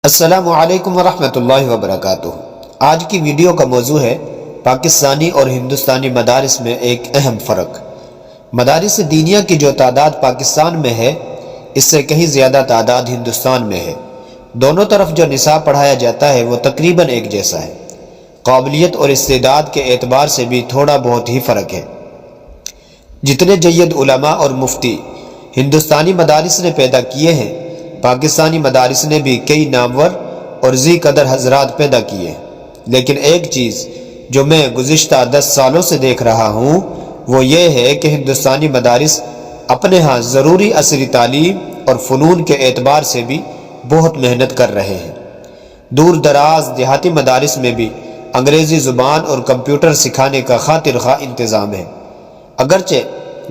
السلام علیکم ورحمۃ اللہ وبرکاتہ۔ آج کی ویڈیو کا موضوع ہے پاکستانی اور ہندوستانی مدارس میں ایک اہم فرق۔ مدارس دینیہ کی جو تعداد پاکستان میں ہے اس سے کہیں زیادہ تعداد ہندوستان میں ہے۔ دونوں طرف جو نصاب پڑھایا جاتا ہے وہ تقریباً ایک جیسا ہے۔ قابلیت اور استعداد کے اعتبار سے بھی تھوڑا بہت ہی فرق ہے۔ جتنے جید علماء اور مفتی ہندوستانی مدارس نے پیدا کیے ہیں، پاکستانی مدارس نے بھی کئی نامور اور ذی قدر حضرات پیدا کیے، لیکن ایک چیز جو میں گزشتہ 10 سالوں سے دیکھ رہا ہوں وہ یہ ہے کہ ہندوستانی مدارس اپنے ہاں ضروری عصری تعلیم اور فنون کے اعتبار سے بھی بہت محنت کر رہے ہیں۔ دور دراز دیہاتی مدارس میں بھی انگریزی زبان اور کمپیوٹر سکھانے کا خاطر خواہ انتظام ہے۔ اگرچہ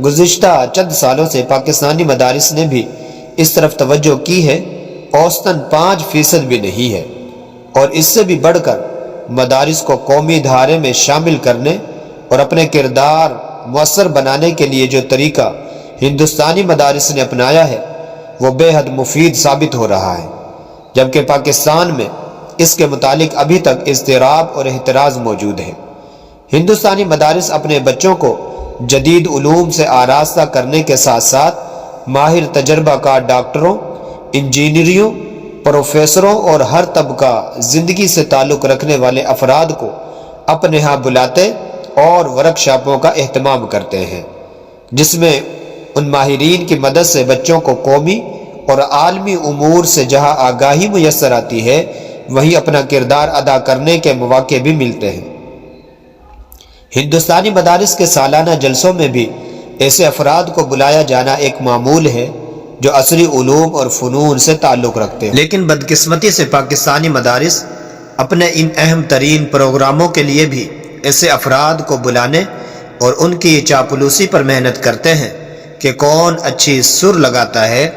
گزشتہ چند سالوں سے پاکستانی مدارس نے بھی اس طرف توجہ کی ہے، اوسطاً 5% بھی نہیں ہے، اور اس سے بھی بڑھ کر مدارس کو قومی دھارے میں شامل کرنے اور اپنے کردار مؤثر بنانے کے لیے جو طریقہ ہندوستانی مدارس نے اپنایا ہے وہ بے حد مفید ثابت ہو رہا ہے، جبکہ پاکستان میں اس کے متعلق ابھی تک اضطراب اور احتراز موجود ہے۔ ہندوستانی مدارس اپنے بچوں کو جدید علوم سے آراستہ کرنے کے ساتھ ساتھ ماہر تجربہ کار ڈاکٹروں، انجینئروں، پروفیسروں اور ہر طبقہ زندگی سے تعلق رکھنے والے افراد کو اپنے ہاں بلاتے اور ورکشاپوں کا اہتمام کرتے ہیں، جس میں ان ماہرین کی مدد سے بچوں کو قومی اور عالمی امور سے جہاں آگاہی میسر آتی ہے وہیں اپنا کردار ادا کرنے کے مواقع بھی ملتے ہیں۔ ہندوستانی مدارس کے سالانہ جلسوں میں بھی ایسے افراد کو بلایا جانا ایک معمول ہے جو عصری علوم اور فنون سے تعلق رکھتے ہیں، لیکن بدقسمتی سے پاکستانی مدارس اپنے ان اہم ترین پروگراموں کے لیے بھی ایسے افراد کو بلانے اور ان کی چاپلوسی پر محنت کرتے ہیں کہ کون اچھی سر لگاتا ہے،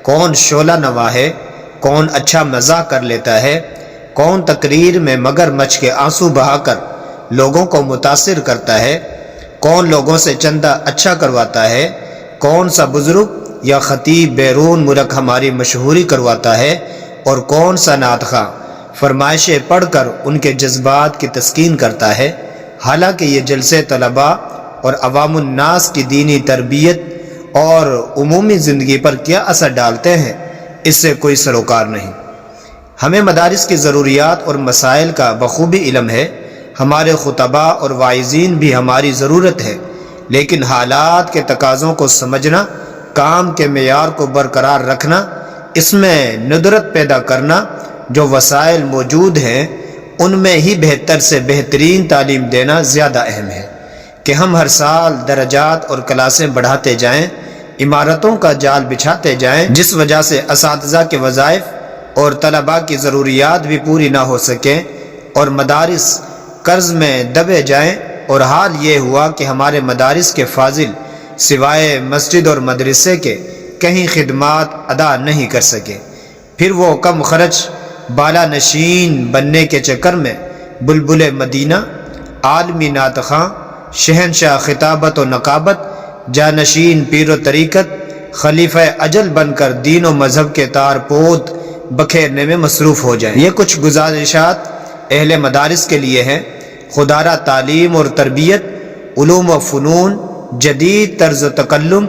کون شعلہ نوا ہے، کون اچھا مزاح کر لیتا ہے، کون تقریر میں مگر مچھ کے آنسو بہا کر لوگوں کو متاثر کرتا ہے، کون لوگوں سے چندہ اچھا کرواتا ہے، کون سا بزرگ یا خطیب بیرون ملک ہماری مشہوری کرواتا ہے، اور کون سا نعت خواں فرمائشیں پڑھ کر ان کے جذبات کی تسکین کرتا ہے۔ حالانکہ یہ جلسے طلباء اور عوام الناس کی دینی تربیت اور عمومی زندگی پر کیا اثر ڈالتے ہیں اس سے کوئی سروکار نہیں۔ ہمیں مدارس کی ضروریات اور مسائل کا بخوبی علم ہے، ہمارے خطباء اور واعظین بھی ہماری ضرورت ہے، لیکن حالات کے تقاضوں کو سمجھنا، کام کے معیار کو برقرار رکھنا، اس میں ندرت پیدا کرنا، جو وسائل موجود ہیں ان میں ہی بہتر سے بہترین تعلیم دینا زیادہ اہم ہے کہ ہم ہر سال درجات اور کلاسیں بڑھاتے جائیں، عمارتوں کا جال بچھاتے جائیں، جس وجہ سے اساتذہ کے وظائف اور طلباء کی ضروریات بھی پوری نہ ہو سکیں اور مدارس قرض میں دبے جائیں، اور حال یہ ہوا کہ ہمارے مدارس کے فاضل سوائے مسجد اور مدرسے کے کہیں خدمات ادا نہیں کر سکے۔ پھر وہ کم خرچ بالا نشین بننے کے چکر میں بلبل مدینہ، عالمی نعت خواں، شہنشاہ خطابت و نقابت، جانشین پیر و طریقت، خلیفہ اجل بن کر دین و مذہب کے تار پود بکھیرنے میں مصروف ہو جائیں۔ یہ کچھ گزارشات اہل مدارس کے لیے ہیں۔ خودارہ تعلیم اور تربیت، علوم و فنون، جدید طرز تکلم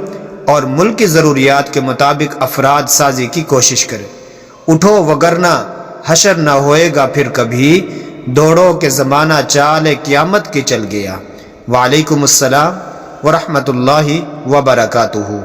اور ملک کی ضروریات کے مطابق افراد سازی کی کوشش کریں۔ اٹھو وگرنہ حشر نہ ہوئے گا پھر کبھی، دوڑو کہ زمانہ چال قیامت کی چل گیا۔ وعلیکم السلام ورحمۃ اللہ وبرکاتہ۔